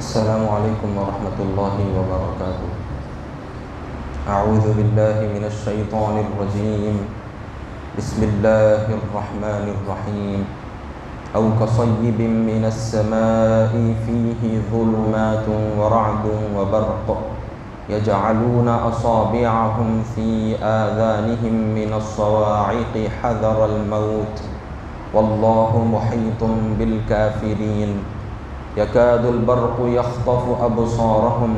السلام علیکم ورحمۃ اللہ وبرکاتہ۔ اعوذ باللہ من الشیطان الرجیم، بسم اللہ الرحمن الرحیم۔ او کصیب من السماء فیہ ظلمات ورعد وبرق یجعلون اصابعهم فی آذانهم من الصواعق حذر الموت واللہ محیط بالکافرین۔ یکاد البرق یخطف ابصارهم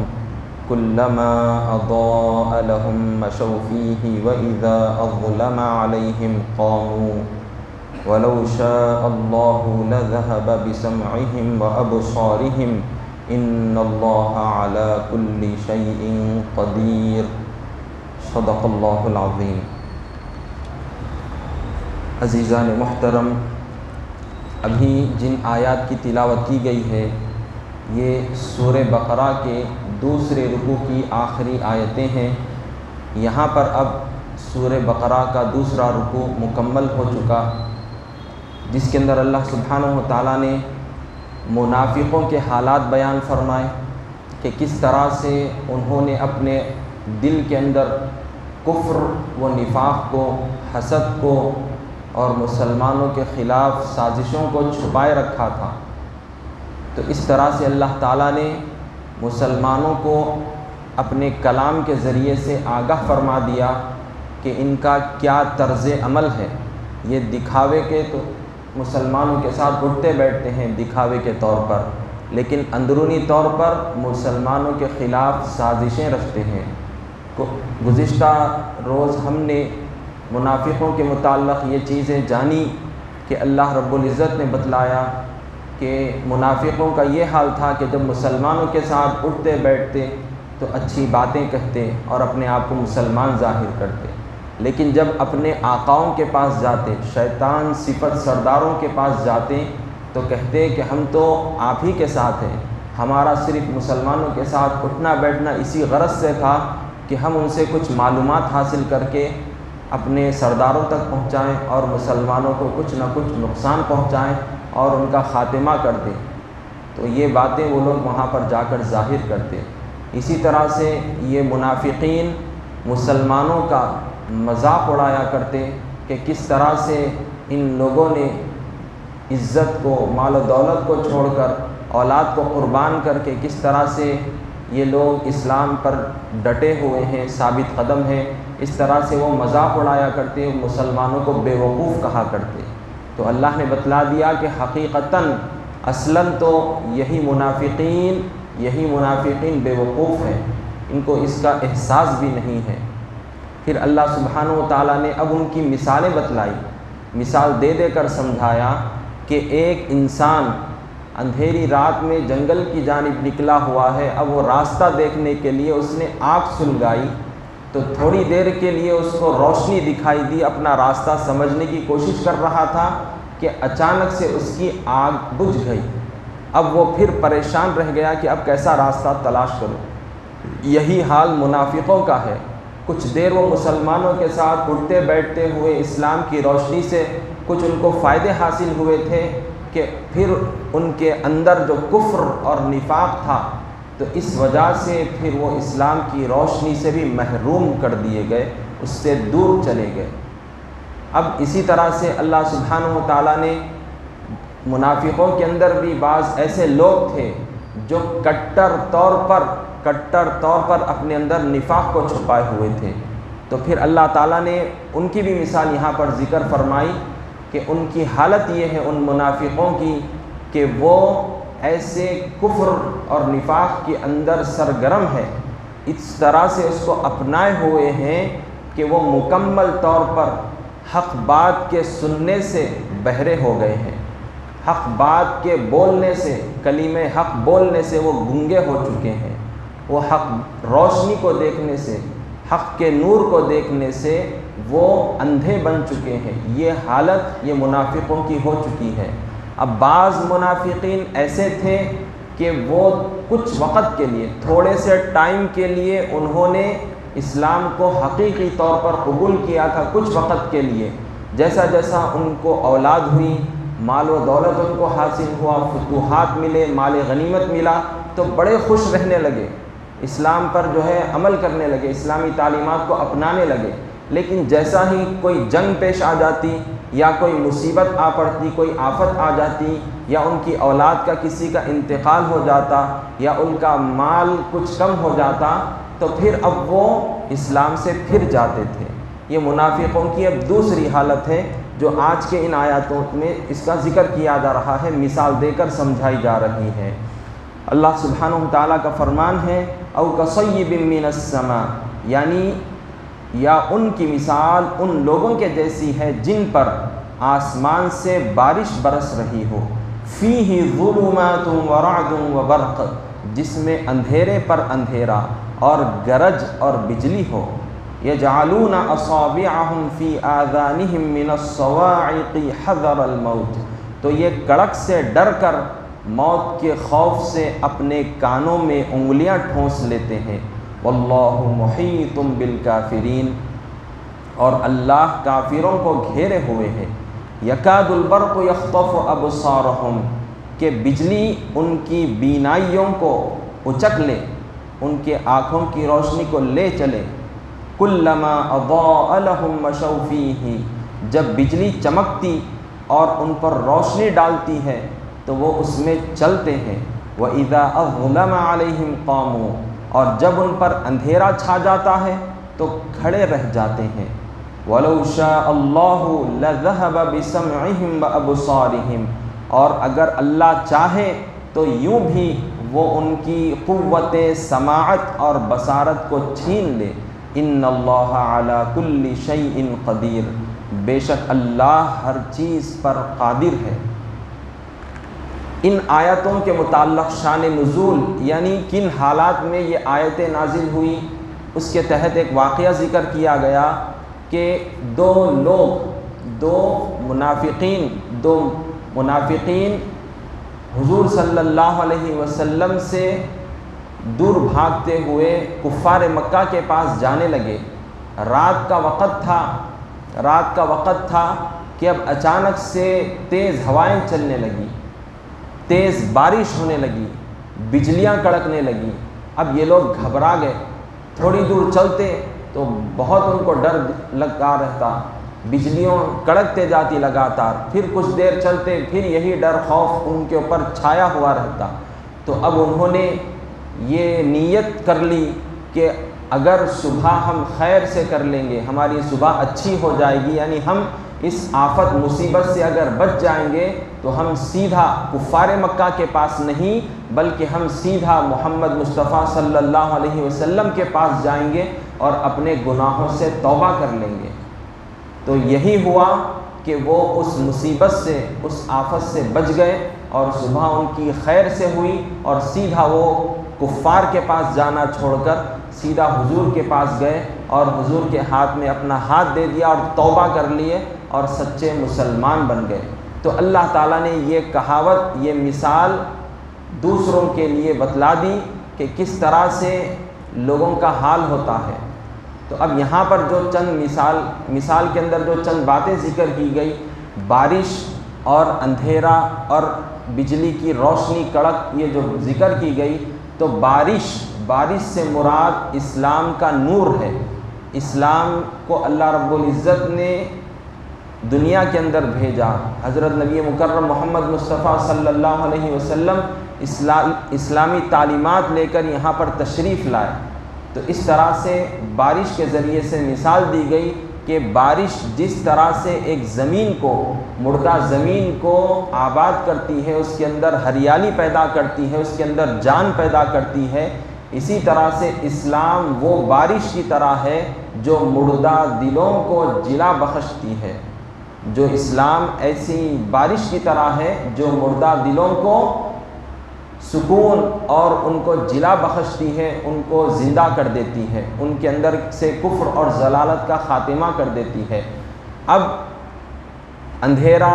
کلما اضاء لهم مشوا فیہ واذا اظلم علیہم قاموا ولو شاء اللہ لذهب بسمعهم وابصارهم ان اللہ علی کل شیء قدیر۔ صدق اللہ العظیم۔ عزیزان محترم، ابھی جن آیات کی تلاوت کی گئی ہے یہ سورہ بقرہ کے دوسرے رکوع کی آخری آیتیں ہیں۔ یہاں پر اب سورہ بقرہ کا دوسرا رکوع مکمل ہو چکا، جس کے اندر اللہ سبحانہ و تعالیٰ نے منافقوں کے حالات بیان فرمائے کہ کس طرح سے انہوں نے اپنے دل کے اندر کفر و نفاق کو، حسد کو اور مسلمانوں کے خلاف سازشوں کو چھپائے رکھا تھا۔ تو اس طرح سے اللہ تعالیٰ نے مسلمانوں کو اپنے کلام کے ذریعے سے آگاہ فرما دیا کہ ان کا کیا طرز عمل ہے۔ یہ دکھاوے کے تو مسلمانوں کے ساتھ اٹھتے بیٹھتے ہیں دکھاوے کے طور پر، لیکن اندرونی طور پر مسلمانوں کے خلاف سازشیں رچتے ہیں۔ گزشتہ روز ہم نے منافقوں کے متعلق یہ چیزیں جانی کہ اللہ رب العزت نے بتلایا کہ منافقوں کا یہ حال تھا کہ جب مسلمانوں کے ساتھ اٹھتے بیٹھتے تو اچھی باتیں کہتے اور اپنے آپ کو مسلمان ظاہر کرتے، لیکن جب اپنے آقاؤں کے پاس جاتے، شیطان صفت سرداروں کے پاس جاتے تو کہتے کہ ہم تو آپ ہی کے ساتھ ہیں، ہمارا صرف مسلمانوں کے ساتھ اٹھنا بیٹھنا اسی غرض سے تھا کہ ہم ان سے کچھ معلومات حاصل کر کے اپنے سرداروں تک پہنچائیں اور مسلمانوں کو کچھ نہ کچھ نقصان پہنچائیں اور ان کا خاتمہ کر دیں۔ تو یہ باتیں وہ لوگ وہاں پر جا کر ظاہر کرتے۔ اسی طرح سے یہ منافقین مسلمانوں کا مذاق اڑایا کرتے کہ کس طرح سے ان لوگوں نے عزت کو، مال و دولت کو چھوڑ کر، اولاد کو قربان کر کے کس طرح سے یہ لوگ اسلام پر ڈٹے ہوئے ہیں، ثابت قدم ہیں۔ اس طرح سے وہ مذاق اڑایا کرتے، مسلمانوں کو بے وقوف کہا کرتے۔ تو اللہ نے بتلا دیا کہ حقیقتاً اصلاً تو یہی منافقین بے وقوف ہیں، ان کو اس کا احساس بھی نہیں ہے۔ پھر اللہ سبحانہ و تعالیٰ نے اب ان کی مثالیں بتلائی، مثال دے دے کر سمجھایا کہ ایک انسان اندھیری رات میں جنگل کی جانب نکلا ہوا ہے، اب وہ راستہ دیکھنے کے لیے اس نے آنکھ سلگائی تو تھوڑی دیر کے لیے اس کو روشنی دکھائی دی، اپنا راستہ سمجھنے کی کوشش کر رہا تھا کہ اچانک سے اس کی آنکھ بجھ گئی۔ اب وہ پھر پریشان رہ گیا کہ اب کیسا راستہ تلاش کروں۔ یہی حال منافقوں کا ہے۔ کچھ دیر وہ مسلمانوں کے ساتھ اٹھتے بیٹھتے ہوئے اسلام کی روشنی سے کچھ ان کو فائدے حاصل ہوئے تھے کہ پھر ان کے اندر جو کفر اور نفاق تھا تو اس وجہ سے پھر وہ اسلام کی روشنی سے بھی محروم کر دیے گئے، اس سے دور چلے گئے۔ اب اسی طرح سے اللہ سبحانہ و تعالیٰ نے منافقوں کے اندر بھی بعض ایسے لوگ تھے جو کٹر طور پر اپنے اندر نفاق کو چھپائے ہوئے تھے۔ تو پھر اللہ تعالیٰ نے ان کی بھی مثال یہاں پر ذکر فرمائی کہ ان کی حالت یہ ہے ان منافقوں کی کہ وہ ایسے کفر اور نفاق کے اندر سرگرم ہے، اس طرح سے اس کو اپنائے ہوئے ہیں کہ وہ مکمل طور پر حق بات کے سننے سے بہرے ہو گئے ہیں، حق بات کے بولنے سے، کلمہ حق بولنے سے وہ گنگے ہو چکے ہیں، وہ حق روشنی کو دیکھنے سے، حق کے نور کو دیکھنے سے وہ اندھے بن چکے ہیں۔ یہ حالت یہ منافقوں کی ہو چکی ہے۔ اب بعض منافقین ایسے تھے کہ وہ کچھ وقت کے لیے، تھوڑے سے ٹائم کے لیے انہوں نے اسلام کو حقیقی طور پر قبول کیا تھا، کچھ وقت کے لیے۔ جیسا جیسا ان کو اولاد ہوئی، مال و دولت ان کو حاصل ہوا، فتوحات ملے، مال غنیمت ملا، تو تو بڑے خوش رہنے لگے، اسلام پر جو ہے عمل کرنے لگے، اسلامی تعلیمات کو اپنانے لگے۔ لیکن جیسا ہی کوئی جنگ پیش آ جاتی یا کوئی مصیبت آ پڑتی، کوئی آفت آ جاتی، یا ان کی اولاد کا کسی کا انتقال ہو جاتا، یا ان کا مال کچھ کم ہو جاتا، تو پھر اب وہ اسلام سے پھر جاتے تھے۔ یہ منافقوں کی اب دوسری حالت ہے جو آج کے ان آیاتوں میں اس کا ذکر کیا جا رہا ہے، مثال دے کر سمجھائی جا رہی ہے۔ اللہ سبحانہ وتعالیٰ کا فرمان ہے او کصیب من السماء، یعنی یا ان کی مثال ان لوگوں کے جیسی ہے جن پر آسمان سے بارش برس رہی ہو، فیہ ظلمات ورعد وبرق، جس میں اندھیرے پر اندھیرا اور گرج اور بجلی ہو، یجعلون اصابعہم فی آذانہم من الصواعق حذر الموت، تو یہ کڑک سے ڈر کر موت کے خوف سے اپنے کانوں میں انگلیاں ٹھونس لیتے ہیں۔ واللہ محیط بالکافرین، اور اللہ کافروں کو گھیرے ہوئے ہے۔ یکاد البرق یخطف ابصارہم، کہ بجلی ان کی بینائیوں کو اچک لے، ان کے آنکھوں کی روشنی کو لے چلے۔ کلما اضاء لہم مشوا فیہ، جب بجلی چمکتی اور ان پر روشنی ڈالتی ہے تو وہ اس میں چلتے ہیں۔ وَإِذَا أَظْلَمَ عَلَيْهِمْ قَامُوا، اور جب ان پر اندھیرا چھا جاتا ہے تو کھڑے رہ جاتے ہیں۔ وَلَوْ شَاءَ اللَّهُ لَذَهَبَ بِسَمْعِهِمْ وَأَبْصَارِهِمْ، اور اگر اللہ چاہے تو یوں بھی وہ ان کی قوت سماعت اور بصارت کو چھین لے۔ ان اللہ علی کل شیء قدیر، بے شک اللہ ہر چیز پر قادر ہے۔ ان آیتوں کے متعلق شان نزول، یعنی کن حالات میں یہ آیتیں نازل ہوئی، اس کے تحت ایک واقعہ ذکر کیا گیا کہ دو منافقین حضور صلی اللہ علیہ وسلم سے دور بھاگتے ہوئے کفار مکہ کے پاس جانے لگے۔ رات کا وقت تھا کہ اب اچانک سے تیز ہوائیں چلنے لگی، تیز بارش ہونے لگی، بجلیاں کڑکنے لگیں۔ اب یہ لوگ گھبرا گئے، تھوڑی دور چلتے تو بہت ان کو ڈر لگا رہتا، بجلیوں کڑکتے جاتی لگاتار، پھر کچھ دیر چلتے پھر یہی ڈر خوف ان کے اوپر چھایا ہوا رہتا۔ تو اب انہوں نے یہ نیت کر لی کہ اگر صبح ہم خیر سے کر لیں گے، ہماری صبح اچھی ہو جائے گی، یعنی ہم اس آفت مصیبت سے اگر بچ جائیں گے تو ہم سیدھا کفار مکہ کے پاس نہیں بلکہ ہم سیدھا محمد مصطفیٰ صلی اللہ علیہ وسلم کے پاس جائیں گے اور اپنے گناہوں سے توبہ کر لیں گے۔ تو یہی ہوا کہ وہ اس مصیبت سے، اس آفت سے بچ گئے، اور صبح ان کی خیر سے ہوئی، اور سیدھا وہ کفار کے پاس جانا چھوڑ کر سیدھا حضور کے پاس گئے اور حضور کے ہاتھ میں اپنا ہاتھ دے دیا اور توبہ کر لیے اور سچے مسلمان بن گئے۔ تو اللہ تعالیٰ نے یہ کہاوت، یہ مثال دوسروں کے لیے بتلا دی کہ کس طرح سے لوگوں کا حال ہوتا ہے۔ تو اب یہاں پر جو چند مثال کے اندر جو چند باتیں ذکر کی گئی، بارش اور اندھیرا اور بجلی کی روشنی کڑک، یہ جو ذکر کی گئی، تو بارش سے مراد اسلام کا نور ہے۔ اسلام کو اللہ رب العزت نے دنیا کے اندر بھیجا، حضرت نبی مکرم محمد مصطفیٰ صلی اللہ علیہ وسلم اسلامی تعلیمات لے کر یہاں پر تشریف لائے۔ تو اس طرح سے بارش کے ذریعے سے مثال دی گئی کہ بارش جس طرح سے ایک زمین کو، مردہ زمین کو آباد کرتی ہے، اس کے اندر ہریالی پیدا کرتی ہے، اس کے اندر جان پیدا کرتی ہے، اسی طرح سے اسلام وہ بارش کی طرح ہے جو مردہ دلوں کو جلا بخشتی ہے۔ جو اسلام ایسی بارش کی طرح ہے جو مردہ دلوں کو سکون اور ان کو جلا بخشتی ہے، ان کو زندہ کر دیتی ہے، ان کے اندر سے کفر اور ضلالت کا خاتمہ کر دیتی ہے۔ اب اندھیرا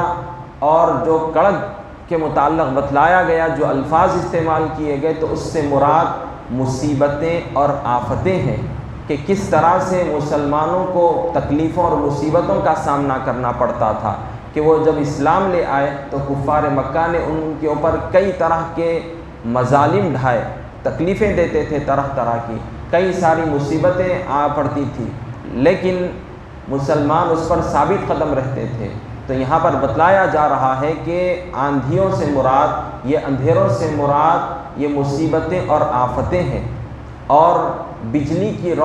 اور جو کڑک کے متعلق بتلایا گیا، جو الفاظ استعمال کیے گئے، تو اس سے مراد مصیبتیں اور آفتیں ہیں کہ کس طرح سے مسلمانوں کو تکلیفوں اور مصیبتوں کا سامنا کرنا پڑتا تھا کہ وہ جب اسلام لے آئے تو کفار مکہ نے ان کے اوپر کئی طرح کے مظالم ڈھائے، تکلیفیں دیتے تھے طرح طرح کی، کئی ساری مصیبتیں آ پڑتی تھی، لیکن مسلمان اس پر ثابت قدم رہتے تھے۔ تو یہاں پر بتلایا جا رہا ہے کہ آندھیوں سے مراد، یہ اندھیروں سے مراد یہ مصیبتیں اور آفتیں ہیں، اور بجلی کی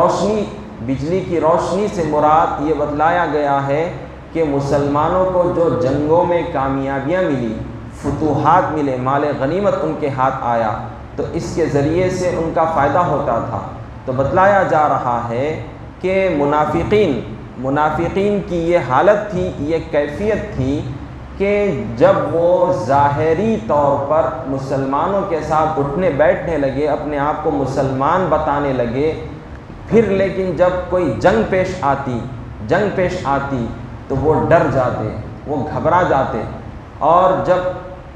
روشنی سے مراد یہ بتلایا گیا ہے کہ مسلمانوں کو جو جنگوں میں کامیابیاں ملی، فتوحات ملے، مال غنیمت ان کے ہاتھ آیا، تو اس کے ذریعے سے ان کا فائدہ ہوتا تھا۔ تو بتلایا جا رہا ہے کہ منافقین کی یہ حالت تھی، یہ کیفیت تھی کہ جب وہ ظاہری طور پر مسلمانوں کے ساتھ اٹھنے بیٹھنے لگے، اپنے آپ کو مسلمان بتانے لگے، پھر لیکن جب کوئی جنگ پیش آتی تو وہ ڈر جاتے، وہ گھبرا جاتے، اور جب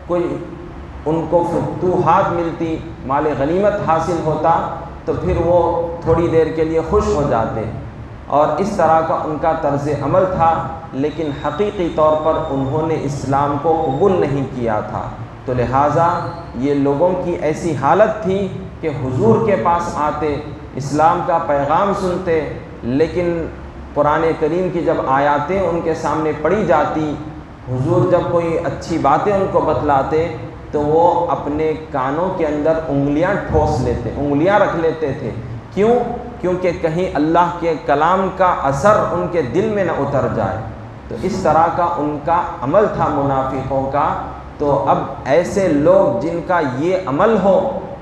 کوئی ان کو فتوحات ملتی، مال غنیمت حاصل ہوتا، تو پھر وہ تھوڑی دیر کے لیے خوش ہو جاتے، اور اس طرح کا ان کا طرز عمل تھا، لیکن حقیقی طور پر انہوں نے اسلام کو قبول نہیں کیا تھا۔ تو لہٰذا یہ لوگوں کی ایسی حالت تھی کہ حضور کے پاس آتے، اسلام کا پیغام سنتے، لیکن قرآن کریم کی جب آیاتیں ان کے سامنے پڑھی جاتی، حضور جب کوئی اچھی باتیں ان کو بتلاتے، تو وہ اپنے کانوں کے اندر انگلیاں رکھ لیتے تھے۔ کیونکہ کہیں اللہ کے کلام کا اثر ان کے دل میں نہ اتر جائے۔ تو اس طرح کا ان کا عمل تھا منافقوں کا۔ تو اب ایسے لوگ جن کا یہ عمل ہو،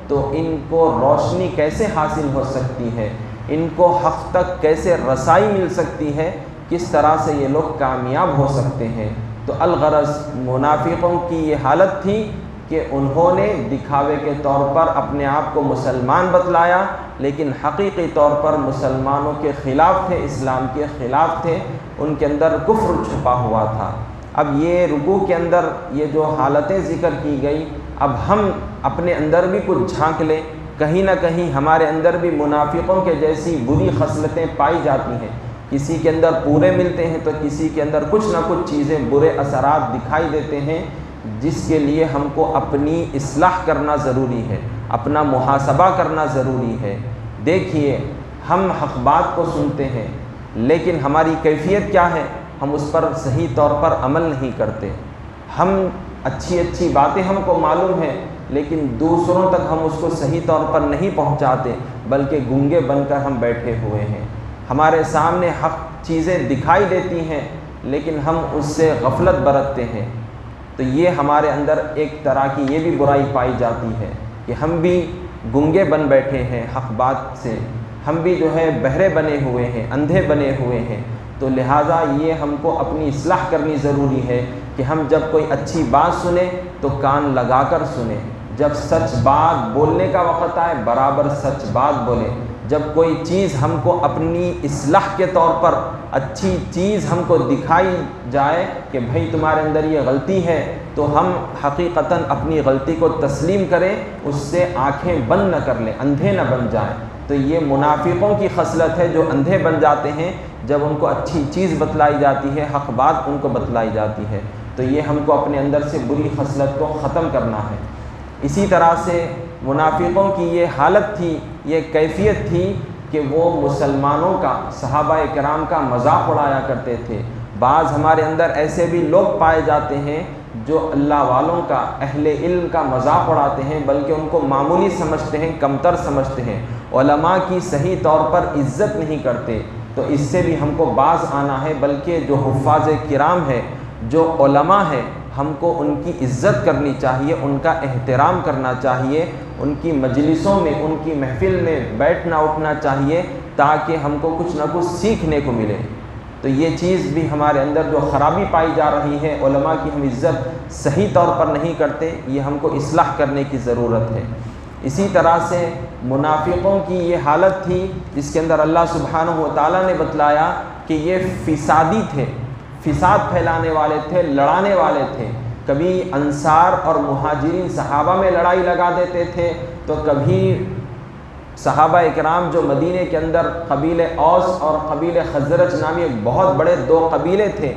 تو ان کو روشنی کیسے حاصل ہو سکتی ہے، ان کو حق تک کیسے رسائی مل سکتی ہے، کس طرح سے یہ لوگ کامیاب ہو سکتے ہیں۔ تو الغرض منافقوں کی یہ حالت تھی کہ انہوں نے دکھاوے کے طور پر اپنے آپ کو مسلمان بتلایا، لیکن حقیقی طور پر مسلمانوں کے خلاف تھے، اسلام کے خلاف تھے، ان کے اندر کفر چھپا ہوا تھا۔ اب یہ رکوع کے اندر یہ جو حالتیں ذکر کی گئی، اب ہم اپنے اندر بھی کچھ جھانک لیں، کہیں نہ کہیں ہمارے اندر بھی منافقوں کے جیسی بری خصلتیں پائی جاتی ہیں۔ کسی کے اندر پورے ملتے ہیں تو کسی کے اندر کچھ نہ کچھ چیزیں، برے اثرات دکھائی دیتے ہیں، جس کے لیے ہم کو اپنی اصلاح کرنا ضروری ہے، اپنا محاسبہ کرنا ضروری ہے۔ دیکھیے، ہم حق بات کو سنتے ہیں، لیکن ہماری کیفیت کیا ہے؟ ہم اس پر صحیح طور پر عمل نہیں کرتے۔ ہم اچھی باتیں ہم کو معلوم ہیں، لیکن دوسروں تک ہم اس کو صحیح طور پر نہیں پہنچاتے، بلکہ گونگے بن کر ہم بیٹھے ہوئے ہیں۔ ہمارے سامنے حق چیزیں دکھائی دیتی ہیں، لیکن ہم اس سے غفلت برتتے ہیں۔ تو یہ ہمارے اندر ایک طرح کی یہ بھی برائی پائی جاتی ہے کہ ہم بھی گنگے بن بیٹھے ہیں حق بات سے، ہم بھی جو ہے بہرے بنے ہوئے ہیں، اندھے بنے ہوئے ہیں۔ تو لہٰذا یہ ہم کو اپنی اصلاح کرنی ضروری ہے کہ ہم جب کوئی اچھی بات سنیں تو کان لگا کر سنیں، جب سچ بات بولنے کا وقت آئے برابر سچ بات بولیں، جب کوئی چیز ہم کو اپنی اصلاح کے طور پر اچھی چیز ہم کو دکھائی جائے کہ بھئی تمہارے اندر یہ غلطی ہے، تو ہم حقیقتاً اپنی غلطی کو تسلیم کریں، اس سے آنکھیں بند نہ کر لیں، اندھے نہ بن جائیں۔ تو یہ منافقوں کی خصلت ہے جو اندھے بن جاتے ہیں جب ان کو اچھی چیز بتلائی جاتی ہے، حق بات ان کو بتلائی جاتی ہے۔ تو یہ ہم کو اپنے اندر سے بری خصلت کو ختم کرنا ہے۔ اسی طرح سے منافقوں کی یہ حالت تھی، یہ کیفیت تھی کہ وہ مسلمانوں کا، صحابہ کرام کا مذاق اڑایا کرتے تھے۔ بعض ہمارے اندر ایسے بھی لوگ پائے جاتے ہیں جو اللہ والوں کا، اہل علم کا مذاق اڑاتے ہیں، بلکہ ان کو معمولی سمجھتے ہیں، کمتر سمجھتے ہیں، علماء کی صحیح طور پر عزت نہیں کرتے۔ تو اس سے بھی ہم کو باز آنا ہے، بلکہ جو حفاظ کرام ہے، جو علماء ہے، ہم کو ان کی عزت کرنی چاہیے، ان کا احترام کرنا چاہیے، ان کی مجلسوں میں، ان کی محفل میں بیٹھنا اٹھنا چاہیے، تاکہ ہم کو کچھ نہ کچھ سیکھنے کو ملے۔ تو یہ چیز بھی ہمارے اندر جو خرابی پائی جا رہی ہے، علماء کی ہم عزت صحیح طور پر نہیں کرتے، یہ ہم کو اصلاح کرنے کی ضرورت ہے۔ اسی طرح سے منافقوں کی یہ حالت تھی جس کے اندر اللہ سبحانہ و تعالیٰ نے بتلایا کہ یہ فسادی تھے، فساد پھیلانے والے تھے، لڑانے والے تھے۔ کبھی انصار اور مہاجرین صحابہ میں لڑائی لگا دیتے تھے، تو کبھی صحابہ اکرام جو مدینے کے اندر قبیل اوس اور قبیل خزرج نامی بہت بڑے دو قبیلے تھے،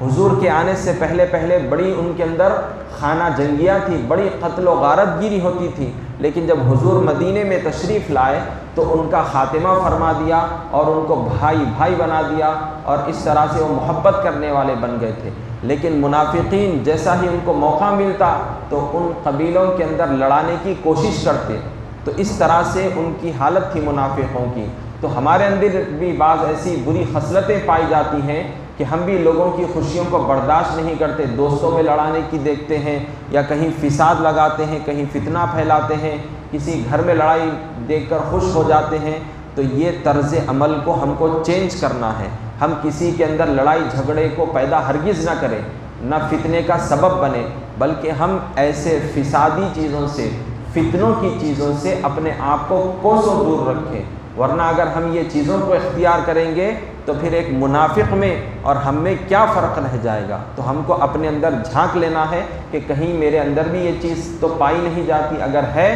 حضور کے آنے سے پہلے بڑی ان کے اندر خانہ جنگیاں تھی، بڑی قتل و غارت گیری ہوتی تھی، لیکن جب حضور مدینے میں تشریف لائے تو ان کا خاتمہ فرما دیا اور ان کو بھائی بھائی بنا دیا، اور اس طرح سے وہ محبت کرنے والے بن گئے تھے۔ لیکن منافقین جیسا ہی ان کو موقع ملتا تو ان قبیلوں کے اندر لڑانے کی کوشش کرتے، تو اس طرح سے ان کی حالت تھی منافقوں کی۔ تو ہمارے اندر بھی بعض ایسی بری خصلتیں پائی جاتی ہیں کہ ہم بھی لوگوں کی خوشیوں کو برداشت نہیں کرتے، دوستوں میں لڑانے کی دیکھتے ہیں، یا کہیں فساد لگاتے ہیں، کہیں فتنہ پھیلاتے ہیں، کسی گھر میں لڑائی دیکھ کر خوش ہو جاتے ہیں۔ تو یہ طرز عمل کو ہم کو چینج کرنا ہے۔ ہم کسی کے اندر لڑائی جھگڑے کو پیدا ہرگز نہ کریں، نہ فتنے کا سبب بنے، بلکہ ہم ایسے فسادی چیزوں سے، فتنوں کی چیزوں سے اپنے آپ کو کوسوں دور رکھیں، ورنہ اگر ہم یہ چیزوں کو اختیار کریں گے تو پھر ایک منافق میں اور ہم میں کیا فرق رہ جائے گا۔ تو ہم کو اپنے اندر جھانک لینا ہے کہ کہیں میرے اندر بھی یہ چیز تو پائی نہیں جاتی، اگر ہے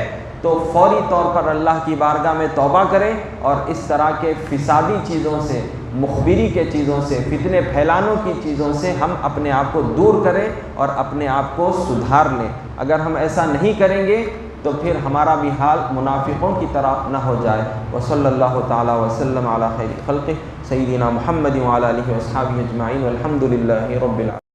تو فوری طور پر اللہ کی بارگاہ میں توبہ کریں اور اس طرح کے فسادی چیزوں سے، مخبری کے چیزوں سے، فتنے پھیلانوں کی چیزوں سے ہم اپنے آپ کو دور کریں اور اپنے آپ کو سدھار لیں۔ اگر ہم ایسا نہیں کریں گے تو پھر ہمارا بھی حال منافقوں کی طرح نہ ہو جائے۔ وصلی اللہ تعالی وسلم علی خیر خلقہ سیدنا محمد وعلی آلہ واصحابہ اجمعین والحمد للہ رب العالمین۔